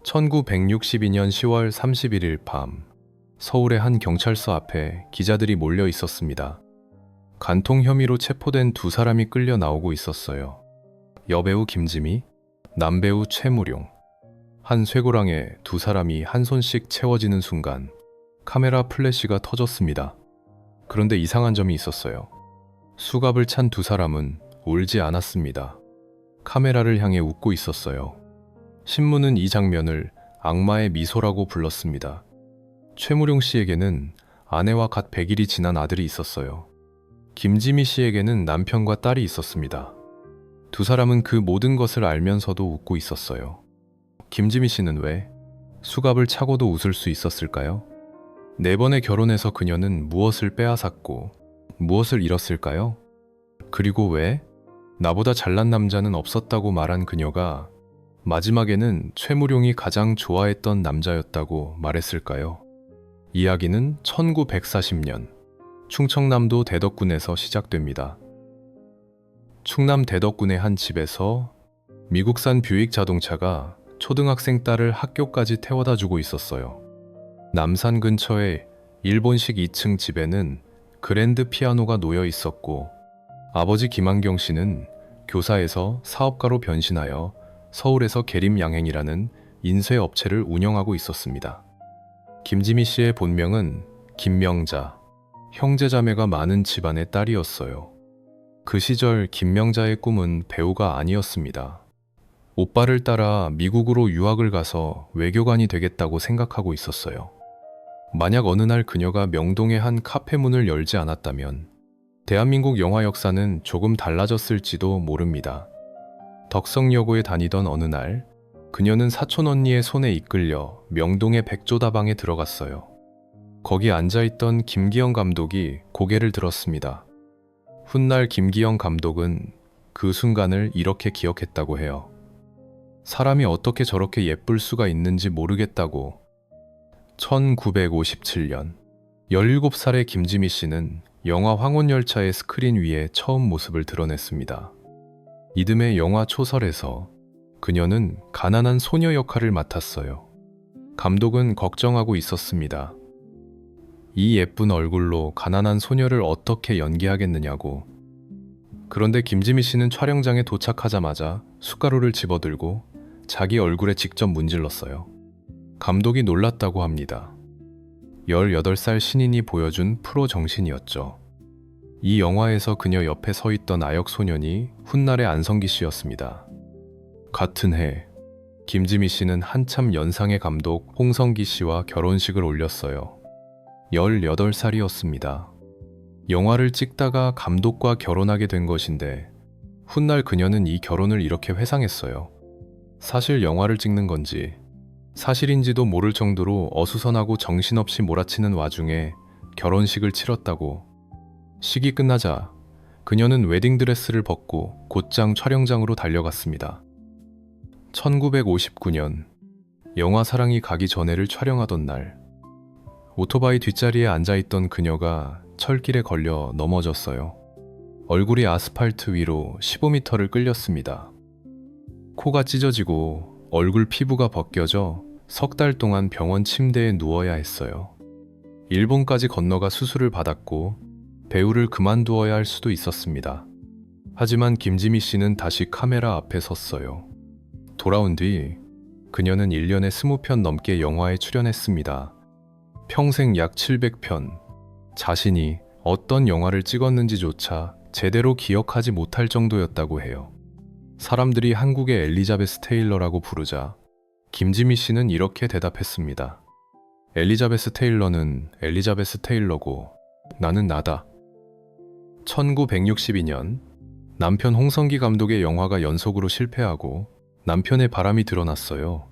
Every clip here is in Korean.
1962년 10월 31일 밤, 서울의 한 경찰서 앞에 기자들이 몰려 있었습니다. 간통 혐의로 체포된 두 사람이 끌려 나오고 있었어요. 여배우 김지미, 남배우 최무룡. 한 쇠고랑에 두 사람이 한 손씩 채워지는 순간 카메라 플래시가 터졌습니다. 그런데 이상한 점이 있었어요. 수갑을 찬 두 사람은 울지 않았습니다. 카메라를 향해 웃고 있었어요. 신문은 이 장면을 악마의 미소라고 불렀습니다. 최무룡 씨에게는 아내와 갓 100일이 지난 아들이 있었어요. 김지미 씨에게는 남편과 딸이 있었습니다. 두 사람은 그 모든 것을 알면서도 웃고 있었어요. 김지미 씨는 왜 수갑을 차고도 웃을 수 있었을까요? 4번의 결혼에서 그녀는 무엇을 빼앗았고 무엇을 잃었을까요? 그리고 왜 나보다 잘난 남자는 없었다고 말한 그녀가 마지막에는 최무룡이 가장 좋아했던 남자였다고 말했을까요? 이야기는 1940년 충청남도 대덕군에서 시작됩니다. 충남 대덕군의 한 집에서 미국산 뷰익 자동차가 초등학생 딸을 학교까지 태워다 주고 있었어요. 남산 근처의 일본식 2층 집에는 그랜드 피아노가 놓여 있었고, 아버지 김한경 씨는 교사에서 사업가로 변신하여 서울에서 계림양행이라는 인쇄업체를 운영하고 있었습니다. 김지미 씨의 본명은 김명자, 형제자매가 많은 집안의 딸이었어요. 그 시절 김명자의 꿈은 배우가 아니었습니다. 오빠를 따라 미국으로 유학을 가서 외교관이 되겠다고 생각하고 있었어요. 만약 어느 날 그녀가 명동의 한 카페 문을 열지 않았다면 대한민국 영화 역사는 조금 달라졌을지도 모릅니다. 덕성여고에 다니던 어느 날, 그녀는 사촌 언니의 손에 이끌려 명동의 백조다방에 들어갔어요. 거기 앉아있던 김기영 감독이 고개를 들었습니다. 훗날 김기영 감독은 그 순간을 이렇게 기억했다고 해요. 사람이 어떻게 저렇게 예쁠 수가 있는지 모르겠다고. 1957년, 17살의 김지미 씨는 영화 황혼열차의 스크린 위에 처음 모습을 드러냈습니다. 이듬해 영화 초설에서 그녀는 가난한 소녀 역할을 맡았어요. 감독은 걱정하고 있었습니다. 이 예쁜 얼굴로 가난한 소녀를 어떻게 연기하겠느냐고. 그런데 김지미 씨는 촬영장에 도착하자마자 숟가루를 집어들고 자기 얼굴에 직접 문질렀어요. 감독이 놀랐다고 합니다. 18살 신인이 보여준 프로 정신이었죠. 이 영화에서 그녀 옆에 서 있던 아역 소년이 훗날의 안성기 씨였습니다. 같은 해, 김지미 씨는 한참 연상의 감독 홍성기 씨와 결혼식을 올렸어요. 18살이었습니다. 영화를 찍다가 감독과 결혼하게 된 것인데 훗날 그녀는 이 결혼을 이렇게 회상했어요. 사실 영화를 찍는 건지 사실인지도 모를 정도로 어수선하고 정신없이 몰아치는 와중에 결혼식을 치렀다고. 식이 끝나자 그녀는 웨딩드레스를 벗고 곧장 촬영장으로 달려갔습니다. 1959년 영화 사랑이 가기 전에를 촬영하던 날, 오토바이 뒷자리에 앉아있던 그녀가 철길에 걸려 넘어졌어요. 얼굴이 아스팔트 위로 15m를 끌렸습니다. 코가 찢어지고 얼굴 피부가 벗겨져 석 달 동안 병원 침대에 누워야 했어요. 일본까지 건너가 수술을 받았고 배우를 그만두어야 할 수도 있었습니다. 하지만 김지미 씨는 다시 카메라 앞에 섰어요. 돌아온 뒤 그녀는 1년에 20편 넘게 영화에 출연했습니다. 평생 약 700편. 자신이 어떤 영화를 찍었는지조차 제대로 기억하지 못할 정도였다고 해요. 사람들이 한국의 엘리자베스 테일러라고 부르자 김지미 씨는 이렇게 대답했습니다. 엘리자베스 테일러는 엘리자베스 테일러고 나는 나다. 1962년 남편 홍성기 감독의 영화가 연속으로 실패하고 남편의 바람이 드러났어요.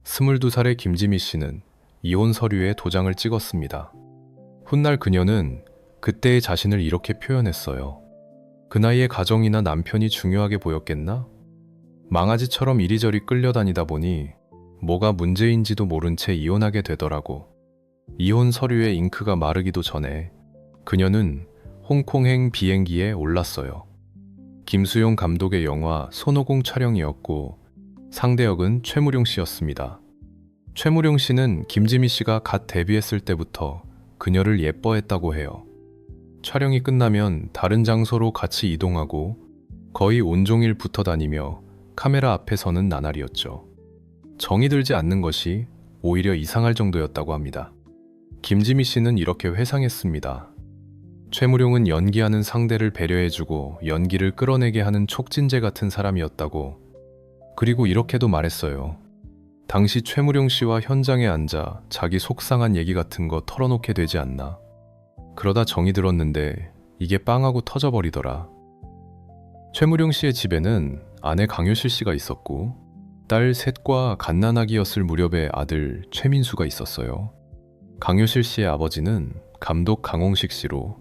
22살의 김지미 씨는 이혼 서류에 도장을 찍었습니다. 훗날 그녀는 그때의 자신을 이렇게 표현했어요. 그 나이에 가정이나 남편이 중요하게 보였겠나? 망아지처럼 이리저리 끌려다니다 보니 뭐가 문제인지도 모른 채 이혼하게 되더라고. 이혼 서류에 잉크가 마르기도 전에 그녀는 홍콩행 비행기에 올랐어요. 김수용 감독의 영화 손오공 촬영이었고 상대 역은 최무룡 씨였습니다. 최무룡 씨는 김지미 씨가 갓 데뷔했을 때부터 그녀를 예뻐했다고 해요. 촬영이 끝나면 다른 장소로 같이 이동하고 거의 온종일 붙어 다니며 카메라 앞에 서는 나날이었죠. 정이 들지 않는 것이 오히려 이상할 정도였다고 합니다. 김지미 씨는 이렇게 회상했습니다. 최무룡은 연기하는 상대를 배려해주고 연기를 끌어내게 하는 촉진제 같은 사람이었다고. 그리고 이렇게도 말했어요. 당시 최무룡 씨와 현장에 앉아 자기 속상한 얘기 같은 거 털어놓게 되지 않나. 그러다 정이 들었는데 이게 빵하고 터져버리더라. 최무룡 씨의 집에는 아내 강효실 씨가 있었고 딸 셋과 갓난아기였을 무렵의 아들 최민수가 있었어요. 강효실 씨의 아버지는 감독 강홍식 씨로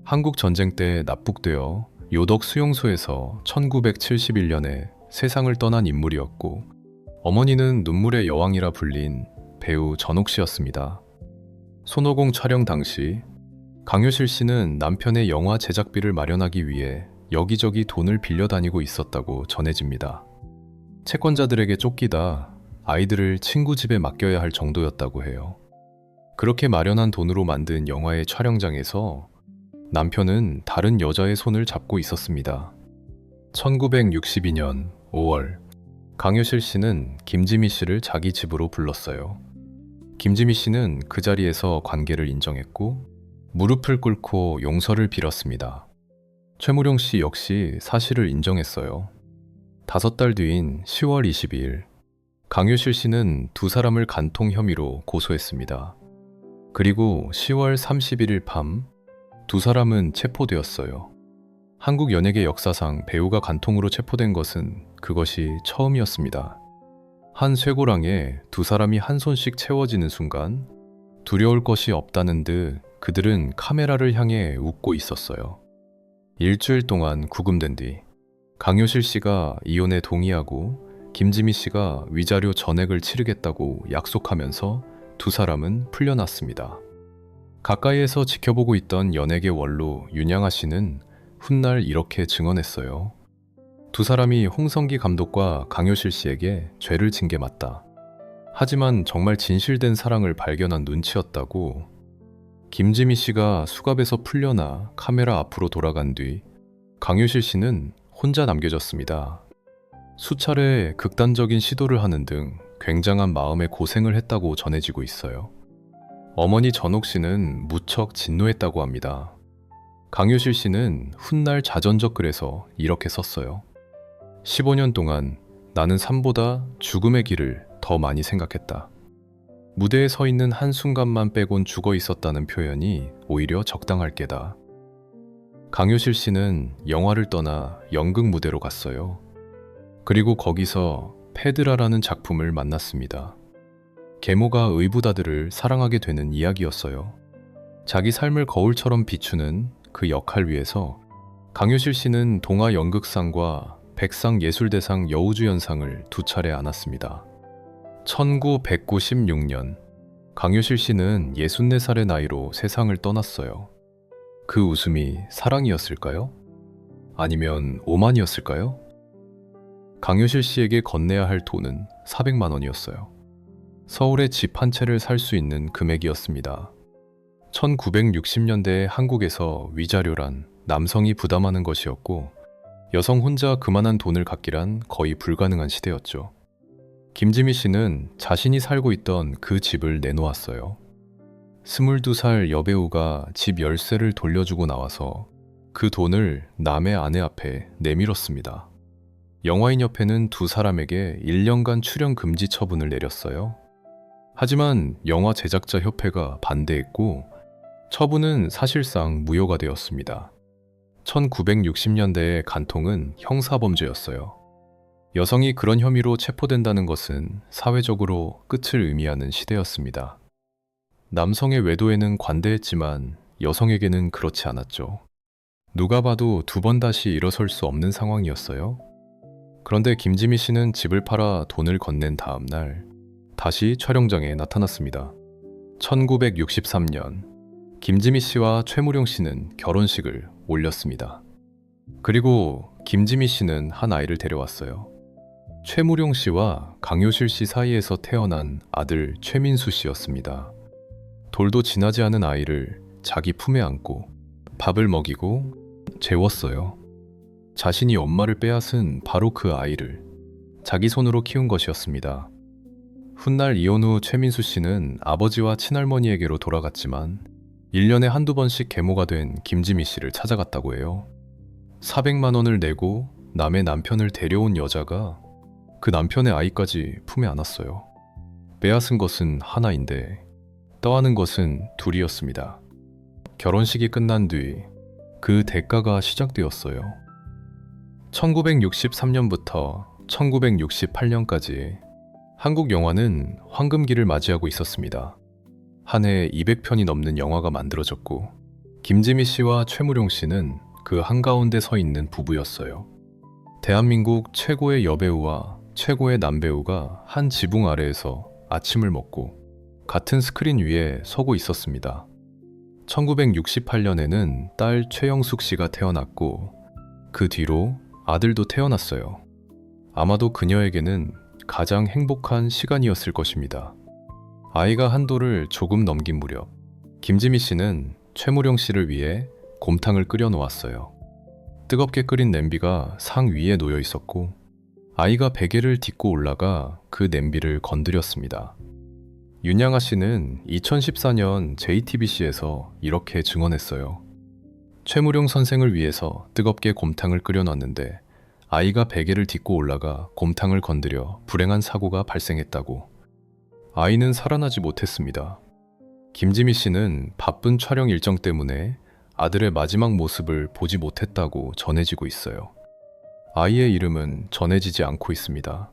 한국 전쟁 때 납북되어 요덕 수용소에서 1971년에 세상을 떠난 인물이었고 어머니는 눈물의 여왕이라 불린 배우 전옥 씨였습니다. 손오공 촬영 당시 강효실 씨는 남편의 영화 제작비를 마련하기 위해 여기저기 돈을 빌려 다니고 있었다고 전해집니다. 채권자들에게 쫓기다 아이들을 친구 집에 맡겨야 할 정도였다고 해요. 그렇게 마련한 돈으로 만든 영화의 촬영장에서 남편은 다른 여자의 손을 잡고 있었습니다. 1962년 5월, 강효실 씨는 김지미 씨를 자기 집으로 불렀어요. 김지미 씨는 그 자리에서 관계를 인정했고 무릎을 꿇고 용서를 빌었습니다. 최무룡 씨 역시 사실을 인정했어요. 5달 뒤인 10월 22일, 강효실 씨는 두 사람을 간통 혐의로 고소했습니다. 그리고 10월 31일 밤, 두 사람은 체포되었어요. 한국 연예계 역사상 배우가 간통으로 체포된 것은 그것이 처음이었습니다. 한 쇠고랑에 두 사람이 한 손씩 채워지는 순간 두려울 것이 없다는 듯 그들은 카메라를 향해 웃고 있었어요. 일주일 동안 구금된 뒤 강효실 씨가 이혼에 동의하고 김지미 씨가 위자료 전액을 치르겠다고 약속하면서 두 사람은 풀려났습니다. 가까이에서 지켜보고 있던 연예계 원로 윤양아 씨는 훗날 이렇게 증언했어요. 두 사람이 홍성기 감독과 강효실 씨에게 죄를 진 게 맞다. 하지만 정말 진실된 사랑을 발견한 눈치였다고. 김지미 씨가 수갑에서 풀려나 카메라 앞으로 돌아간 뒤 강효실 씨는 혼자 남겨졌습니다. 수차례 극단적인 시도를 하는 등 굉장한 마음의 고생을 했다고 전해지고 있어요. 어머니 전옥 씨는 무척 진노했다고 합니다. 강효실 씨는 훗날 자전적 글에서 이렇게 썼어요. 15년 동안 나는 삶보다 죽음의 길을 더 많이 생각했다. 무대에 서 있는 한순간만 빼곤 죽어 있었다는 표현이 오히려 적당할 게다. 강효실 씨는 영화를 떠나 연극 무대로 갔어요. 그리고 거기서 페드라라는 작품을 만났습니다. 계모가 의붓아들을 사랑하게 되는 이야기였어요. 자기 삶을 거울처럼 비추는 그 역할 위에서 강효실 씨는 동아 연극상과 백상 예술대상 여우주연상을 두 차례 안았습니다. 1996년 강효실 씨는 64살의 나이로 세상을 떠났어요. 그 웃음이 사랑이었을까요? 아니면 오만이었을까요? 강효실 씨에게 건네야 할 돈은 400만 원이었어요. 서울에 집 한 채를 살 수 있는 금액이었습니다. 1960년대에 한국에서 위자료란 남성이 부담하는 것이었고 여성 혼자 그만한 돈을 갖기란 거의 불가능한 시대였죠. 김지미 씨는 자신이 살고 있던 그 집을 내놓았어요. 22살 여배우가 집 열쇠를 돌려주고 나와서 그 돈을 남의 아내 앞에 내밀었습니다. 영화인협회는 두 사람에게 1년간 출연 금지 처분을 내렸어요. 하지만 영화 제작자 협회가 반대했고 처분은 사실상 무효가 되었습니다. 1960년대의 간통은 형사범죄였어요. 여성이 그런 혐의로 체포된다는 것은 사회적으로 끝을 의미하는 시대였습니다. 남성의 외도에는 관대했지만 여성에게는 그렇지 않았죠. 누가 봐도 두 번 다시 일어설 수 없는 상황이었어요. 그런데 김지미 씨는 집을 팔아 돈을 건넨 다음 날 다시 촬영장에 나타났습니다. 1963년 김지미 씨와 최무룡 씨는 결혼식을 올렸습니다. 그리고 김지미 씨는 한 아이를 데려왔어요. 최무룡 씨와 강효실 씨 사이에서 태어난 아들 최민수 씨였습니다. 돌도 지나지 않은 아이를 자기 품에 안고 밥을 먹이고 재웠어요. 자신이 엄마를 빼앗은 바로 그 아이를 자기 손으로 키운 것이었습니다. 훗날 이혼 후 최민수 씨는 아버지와 친할머니에게로 돌아갔지만 1년에 한두 번씩 계모가 된 김지미 씨를 찾아갔다고 해요. 400만 원을 내고 남의 남편을 데려온 여자가 그 남편의 아이까지 품에 안았어요. 빼앗은 것은 하나인데 떠안은 것은 둘이었습니다. 결혼식이 끝난 뒤 그 대가가 시작되었어요. 1963년부터 1968년까지 한국 영화는 황금기를 맞이하고 있었습니다. 한 해에 200편이 넘는 영화가 만들어졌고 김지미 씨와 최무룡 씨는 그 한가운데 서 있는 부부였어요. 대한민국 최고의 여배우와 최고의 남배우가 한 지붕 아래에서 아침을 먹고 같은 스크린 위에 서고 있었습니다. 1968년에는 딸 최영숙 씨가 태어났고 그 뒤로 아들도 태어났어요. 아마도 그녀에게는 가장 행복한 시간이었을 것입니다. 아이가 한도를 조금 넘긴 무렵 김지미 씨는 최무룡 씨를 위해 곰탕을 끓여 놓았어요. 뜨겁게 끓인 냄비가 상 위에 놓여 있었고 아이가 베개를 딛고 올라가 그 냄비를 건드렸습니다. 윤양아 씨는 2014년 JTBC에서 이렇게 증언했어요. 최무룡 선생을 위해서 뜨겁게 곰탕을 끓여놨는데 아이가 베개를 딛고 올라가 곰탕을 건드려 불행한 사고가 발생했다고. 아이는 살아나지 못했습니다. 김지미 씨는 바쁜 촬영 일정 때문에 아들의 마지막 모습을 보지 못했다고 전해지고 있어요. 아이의 이름은 전해지지 않고 있습니다.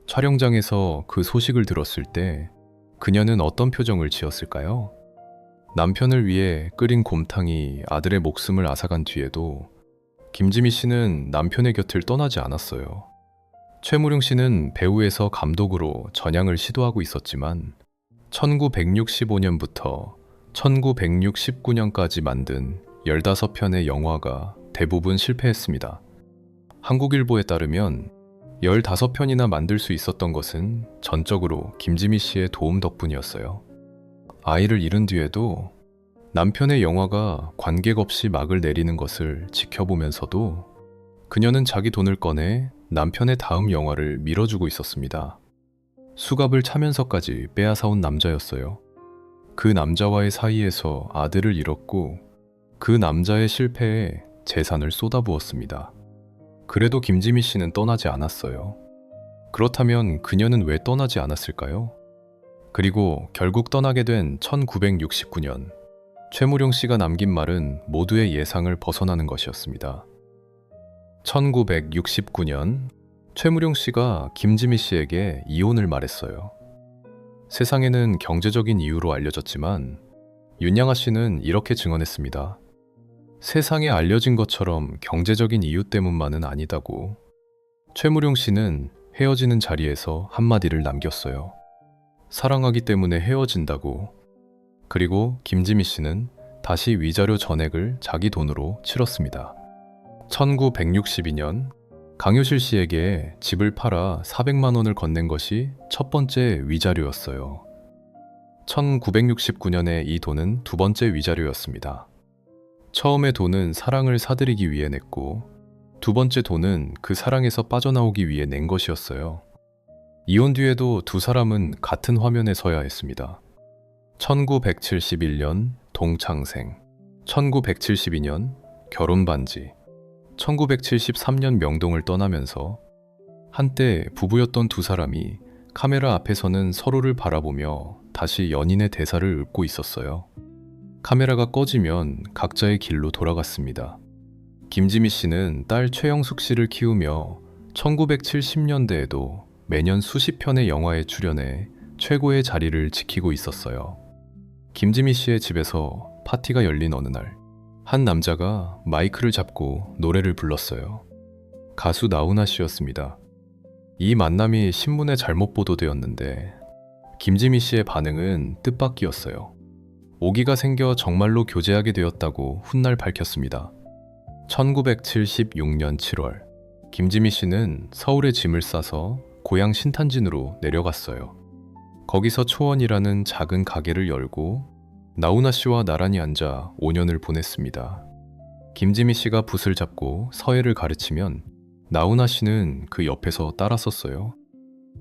촬영장에서 그 소식을 들었을 때 그녀는 어떤 표정을 지었을까요? 남편을 위해 끓인 곰탕이 아들의 목숨을 앗아간 뒤에도 김지미 씨는 남편의 곁을 떠나지 않았어요. 최무룡 씨는 배우에서 감독으로 전향을 시도하고 있었지만 1965년부터 1969년까지 만든 15편의 영화가 대부분 실패했습니다. 한국일보에 따르면 15편이나 만들 수 있었던 것은 전적으로 김지미 씨의 도움 덕분이었어요. 아이를 잃은 뒤에도 남편의 영화가 관객 없이 막을 내리는 것을 지켜보면서도 그녀는 자기 돈을 꺼내 남편의 다음 영화를 밀어주고 있었습니다. 수갑을 차면서까지 빼앗아온 남자였어요. 그 남자와의 사이에서 아들을 잃었고 그 남자의 실패에 재산을 쏟아부었습니다. 그래도 김지미 씨는 떠나지 않았어요. 그렇다면 그녀는 왜 떠나지 않았을까요? 그리고 결국 떠나게 된 1969년, 최무룡 씨가 남긴 말은 모두의 예상을 벗어나는 것이었습니다. 1969년, 최무룡 씨가 김지미 씨에게 이혼을 말했어요. 세상에는 경제적인 이유로 알려졌지만 윤양아 씨는 이렇게 증언했습니다. 세상에 알려진 것처럼 경제적인 이유 때문만은 아니다고. 최무룡 씨는 헤어지는 자리에서 한마디를 남겼어요. 사랑하기 때문에 헤어진다고. 그리고 김지미 씨는 다시 위자료 전액을 자기 돈으로 치렀습니다. 1962년 강효실 씨에게 집을 팔아 400만 원을 건넨 것이 첫 번째 위자료였어요. 1969년에 이 돈은 두 번째 위자료였습니다. 처음의 돈은 사랑을 사들이기 위해 냈고 두 번째 돈은 그 사랑에서 빠져나오기 위해 낸 것이었어요. 이혼 뒤에도 두 사람은 같은 화면에 서야 했습니다. 1971년 동창생, 1972년 결혼반지, 1973년 명동을 떠나면서 한때 부부였던 두 사람이 카메라 앞에서는 서로를 바라보며 다시 연인의 대사를 읊고 있었어요. 카메라가 꺼지면 각자의 길로 돌아갔습니다. 김지미 씨는 딸 최영숙 씨를 키우며 1970년대에도 매년 수십 편의 영화에 출연해 최고의 자리를 지키고 있었어요. 김지미 씨의 집에서 파티가 열린 어느 날, 한 남자가 마이크를 잡고 노래를 불렀어요. 가수 나훈아 씨였습니다. 이 만남이 신문에 잘못 보도되었는데 김지미 씨의 반응은 뜻밖이었어요. 오기가 생겨 정말로 교제하게 되었다고 훗날 밝혔습니다. 1976년 7월 김지미 씨는 서울에 짐을 싸서 고향 신탄진으로 내려갔어요. 거기서 초원이라는 작은 가게를 열고 나훈아 씨와 나란히 앉아 5년을 보냈습니다. 김지미 씨가 붓을 잡고 서예를 가르치면 나훈아 씨는 그 옆에서 따랐었어요.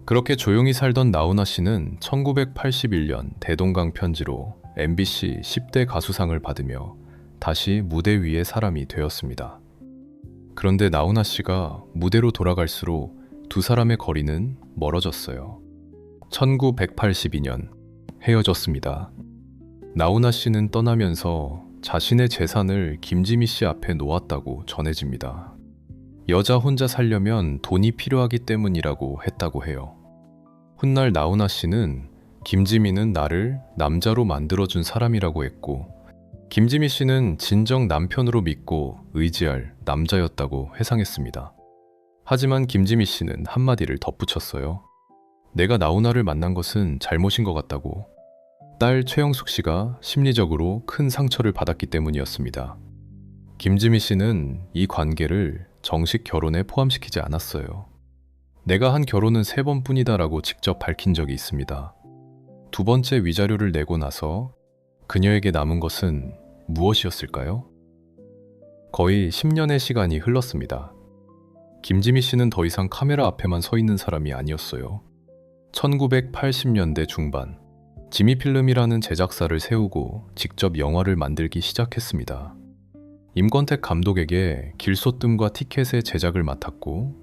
그렇게 조용히 살던 나훈아 씨는 1981년 대동강 편지로 MBC 10대 가수상을 받으며 다시 무대 위의 사람이 되었습니다. 그런데 나훈아 씨가 무대로 돌아갈수록 두 사람의 거리는 멀어졌어요. 1982년 헤어졌습니다. 나훈아 씨는 떠나면서 자신의 재산을 김지미 씨 앞에 놓았다고 전해집니다. 여자 혼자 살려면 돈이 필요하기 때문이라고 했다고 해요. 훗날 나훈아 씨는 김지미는 나를 남자로 만들어준 사람이라고 했고, 김지미 씨는 진정 남편으로 믿고 의지할 남자였다고 회상했습니다. 하지만 김지미 씨는 한마디를 덧붙였어요. 내가 나훈아를 만난 것은 잘못인 것 같다고. 딸 최영숙 씨가 심리적으로 큰 상처를 받았기 때문이었습니다. 김지미 씨는 이 관계를 정식 결혼에 포함시키지 않았어요. 내가 한 결혼은 3번뿐이다라고 직접 밝힌 적이 있습니다. 두 번째 위자료를 내고 나서 그녀에게 남은 것은 무엇이었을까요? 거의 10년의 시간이 흘렀습니다. 김지미 씨는 더 이상 카메라 앞에만 서 있는 사람이 아니었어요. 1980년대 중반, 지미필름이라는 제작사를 세우고 직접 영화를 만들기 시작했습니다. 임권택 감독에게 길소뜸과 티켓의 제작을 맡았고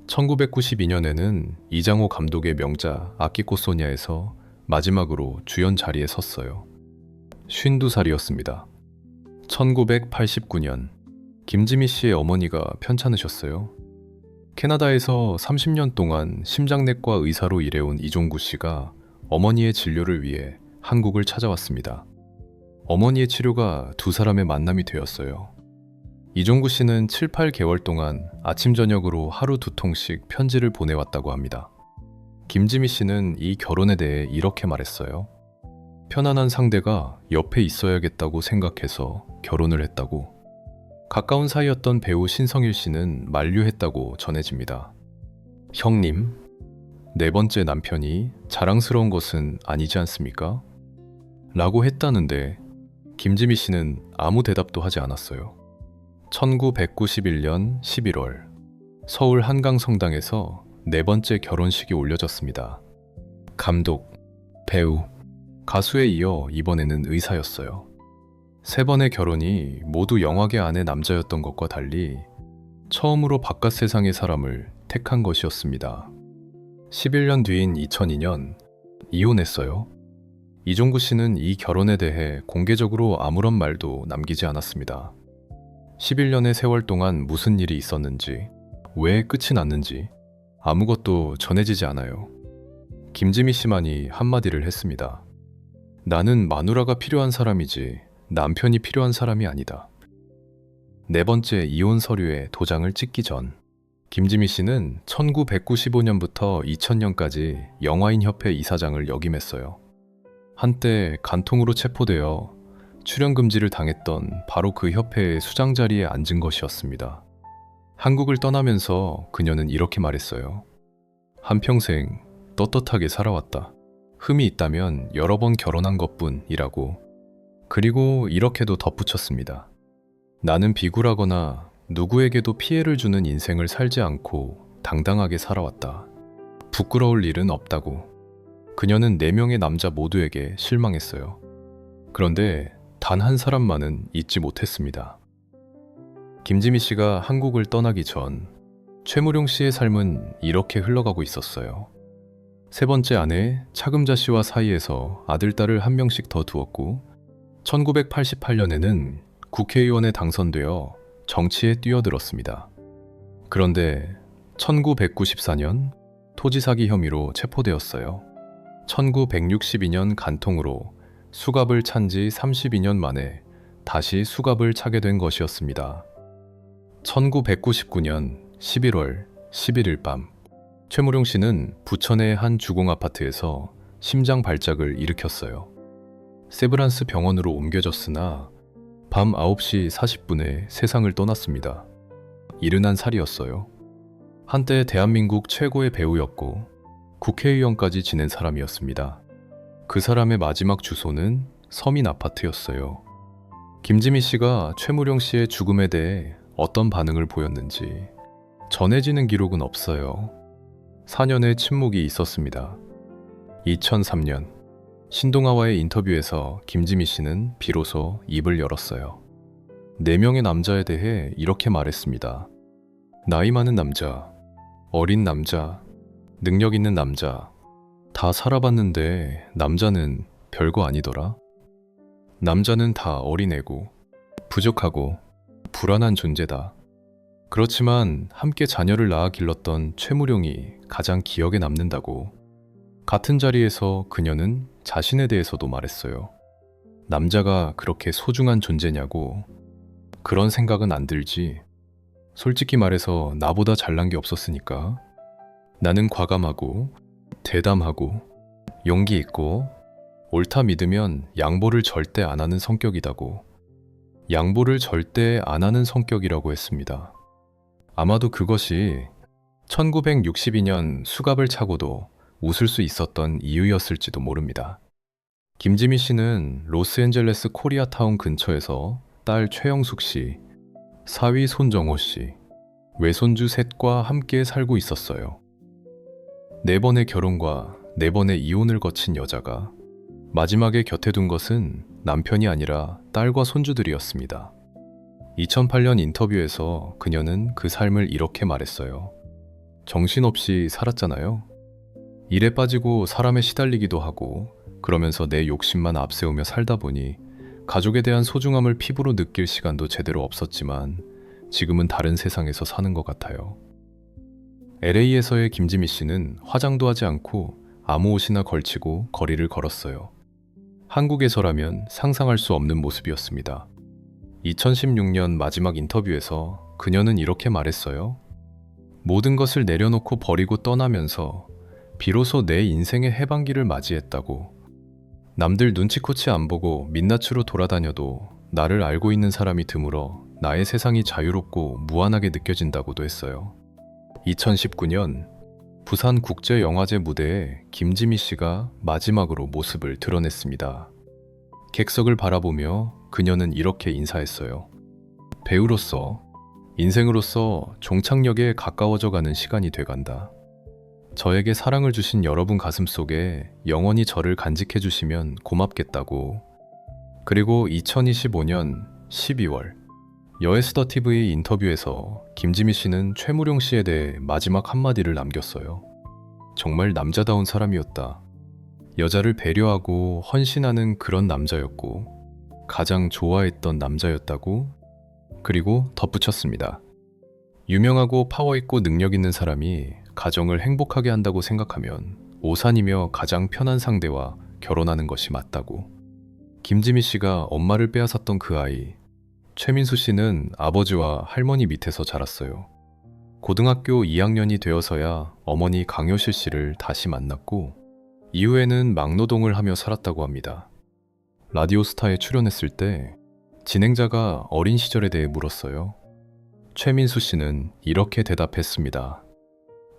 1992년에는 이장호 감독의 명작 아끼꽃 소냐에서 마지막으로 주연 자리에 섰어요. 52살이었습니다. 1989년 김지미 씨의 어머니가 편찮으셨어요. 캐나다에서 30년 동안 심장내과 의사로 일해온 이종구 씨가 어머니의 진료를 위해 한국을 찾아왔습니다. 어머니의 치료가 두 사람의 만남이 되었어요. 이종구 씨는 7, 8개월 동안 아침 저녁으로 하루 2통씩 편지를 보내왔다고 합니다. 김지미 씨는 이 결혼에 대해 이렇게 말했어요. 편안한 상대가 옆에 있어야겠다고 생각해서 결혼을 했다고. 가까운 사이였던 배우 신성일 씨는 만류했다고 전해집니다. 형님, 4번째 남편이 자랑스러운 것은 아니지 않습니까? 라고 했다는데 김지미 씨는 아무 대답도 하지 않았어요. 1991년 11월 서울 한강성당에서 4번째 결혼식이 올려졌습니다. 감독, 배우, 가수에 이어 이번에는 의사였어요. 3번의 결혼이 모두 영화계 안의 남자였던 것과 달리 처음으로 바깥 세상의 사람을 택한 것이었습니다. 11년 뒤인 2002년 이혼했어요. 이종구 씨는 이 결혼에 대해 공개적으로 아무런 말도 남기지 않았습니다. 11년의 세월 동안 무슨 일이 있었는지, 왜 끝이 났는지 아무것도 전해지지 않아요. 김지미 씨만이 한마디를 했습니다. 나는 마누라가 필요한 사람이지 남편이 필요한 사람이 아니다. 4번째 이혼 서류에 도장을 찍기 전 김지미 씨는 1995년부터 2000년까지 영화인협회 이사장을 역임했어요. 한때 간통으로 체포되어 출연 금지를 당했던 바로 그 협회의 수장 자리에 앉은 것이었습니다. 한국을 떠나면서 그녀는 이렇게 말했어요. 한평생 떳떳하게 살아왔다. 흠이 있다면 여러 번 결혼한 것뿐이라고. 그리고 이렇게도 덧붙였습니다. 나는 비굴하거나 누구에게도 피해를 주는 인생을 살지 않고 당당하게 살아왔다. 부끄러울 일은 없다고. 그녀는 4명의 남자 모두에게 실망했어요. 그런데 단 한 사람만은 잊지 못했습니다. 김지미 씨가 한국을 떠나기 전 최무룡 씨의 삶은 이렇게 흘러가고 있었어요. 3번째 아내 차금자 씨와 사이에서 아들, 딸을 1명씩 더 두었고 1988년에는 국회의원에 당선되어 정치에 뛰어들었습니다. 그런데 1994년 토지 사기 혐의로 체포되었어요. 1962년 간통으로 수갑을 찬 지 32년 만에 다시 수갑을 차게 된 것이었습니다. 1999년 11월 11일 밤 최무룡 씨는 부천의 한 주공 아파트에서 심장 발작을 일으켰어요. 세브란스 병원으로 옮겨졌으나 밤 9시 40분에 세상을 떠났습니다. 70살이었어요. 한때 대한민국 최고의 배우였고 국회의원까지 지낸 사람이었습니다. 그 사람의 마지막 주소는 서민 아파트였어요. 김지미 씨가 최무룡 씨의 죽음에 대해 어떤 반응을 보였는지 전해지는 기록은 없어요. 4년의 침묵이 있었습니다. 2003년 신동아와의 인터뷰에서 김지미 씨는 비로소 입을 열었어요. 4명의 남자에 대해 이렇게 말했습니다. 나이 많은 남자, 어린 남자, 능력 있는 남자, 다 살아봤는데 남자는 별거 아니더라. 남자는 다 어린애고 부족하고 불안한 존재다. 그렇지만 함께 자녀를 낳아 길렀던 최무룡이 가장 기억에 남는다고. 같은 자리에서 그녀는 자신에 대해서도 말했어요. 남자가 그렇게 소중한 존재냐고. 그런 생각은 안 들지. 솔직히 말해서 나보다 잘난 게 없었으니까. 나는 과감하고 대담하고 용기 있고 옳다 믿으면 양보를 절대 안 하는 성격이다고. 양보를 절대 안 하는 성격이라고 했습니다. 아마도 그것이 1962년 수갑을 차고도 웃을 수 있었던 이유였을지도 모릅니다. 김지미 씨는 로스앤젤레스 코리아타운 근처에서 딸 최영숙 씨, 사위 손정호 씨, 외손주 셋과 함께 살고 있었어요. 4번의 결혼과 4번의 이혼을 거친 여자가 마지막에 곁에 둔 것은 남편이 아니라 딸과 손주들이었습니다. 2008년 인터뷰에서 그녀는 그 삶을 이렇게 말했어요. 정신없이 살았잖아요. 일에 빠지고 사람에 시달리기도 하고 그러면서 내 욕심만 앞세우며 살다 보니 가족에 대한 소중함을 피부로 느낄 시간도 제대로 없었지만 지금은 다른 세상에서 사는 것 같아요. LA에서의 김지미 씨는 화장도 하지 않고 아무 옷이나 걸치고 거리를 걸었어요. 한국에서라면 상상할 수 없는 모습이었습니다. 2016년 마지막 인터뷰에서 그녀는 이렇게 말했어요. 모든 것을 내려놓고 버리고 떠나면서 비로소 내 인생의 해방기를 맞이했다고. 남들 눈치코치 안 보고 민낯으로 돌아다녀도 나를 알고 있는 사람이 드물어 나의 세상이 자유롭고 무한하게 느껴진다고도 했어요. 2019년 부산국제영화제 무대에 김지미 씨가 마지막으로 모습을 드러냈습니다. 객석을 바라보며 그녀는 이렇게 인사했어요. 배우로서, 인생으로서 종착역에 가까워져가는 시간이 돼간다. 저에게 사랑을 주신 여러분 가슴속에 영원히 저를 간직해 주시면 고맙겠다고. 그리고 2025년 12월 여에스더TV 인터뷰에서 김지미 씨는 최무룡 씨에 대해 마지막 한마디를 남겼어요. 정말 남자다운 사람이었다. 여자를 배려하고 헌신하는 그런 남자였고 가장 좋아했던 남자였다고. 그리고 덧붙였습니다. 유명하고 파워있고 능력 있는 사람이 가정을 행복하게 한다고 생각하면 오산이며 가장 편한 상대와 결혼하는 것이 맞다고. 김지미 씨가 엄마를 빼앗았던 그 아이, 최민수 씨는 아버지와 할머니 밑에서 자랐어요. 고등학교 2학년이 되어서야 어머니 강효실 씨를 다시 만났고 이후에는 막노동을 하며 살았다고 합니다. 라디오스타에 출연했을 때 진행자가 어린 시절에 대해 물었어요. 최민수 씨는 이렇게 대답했습니다.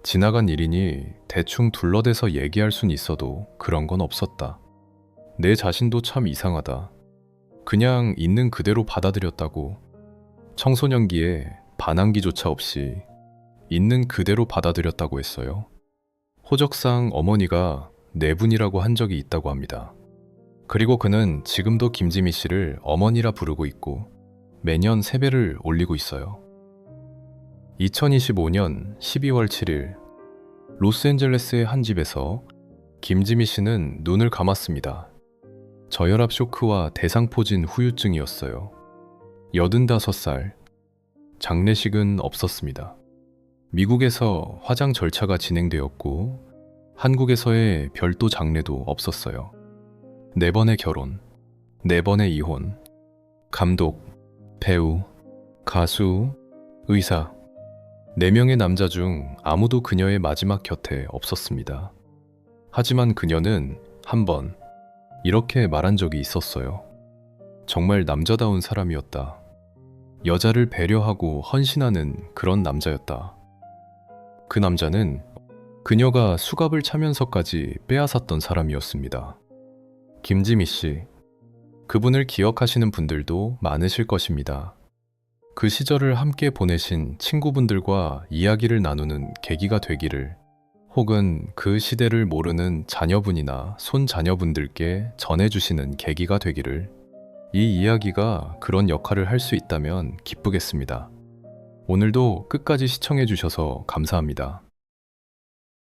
지나간 일이니 대충 둘러대서 얘기할 순 있어도 그런 건 없었다. 내 자신도 참 이상하다. 그냥 있는 그대로 받아들였다고. 청소년기에 반항기조차 없이 있는 그대로 받아들였다고 했어요. 호적상 어머니가 네 분이라고 한 적이 있다고 합니다. 그리고 그는 지금도 김지미 씨를 어머니라 부르고 있고 매년 세배를 올리고 있어요. 2025년 12월 7일 로스앤젤레스의 한 집에서 김지미 씨는 눈을 감았습니다. 저혈압 쇼크와 대상포진 후유증이었어요. 85살. 장례식은 없었습니다. 미국에서 화장 절차가 진행되었고 한국에서의 별도 장례도 없었어요. 4번의 결혼, 4번의 이혼, 감독, 배우, 가수, 의사 4명의 남자 중 아무도 그녀의 마지막 곁에 없었습니다. 하지만 그녀는 한 번 이렇게 말한 적이 있었어요. 정말 남자다운 사람이었다. 여자를 배려하고 헌신하는 그런 남자였다. 그 남자는 그녀가 수갑을 차면서까지 빼앗았던 사람이었습니다. 김지미 씨. 그분을 기억하시는 분들도 많으실 것입니다. 그 시절을 함께 보내신 친구분들과 이야기를 나누는 계기가 되기를, 혹은 그 시대를 모르는 자녀분이나 손자녀분들께 전해주시는 계기가 되기를, 이 이야기가 그런 역할을 할 수 있다면 기쁘겠습니다. 오늘도 끝까지 시청해주셔서 감사합니다.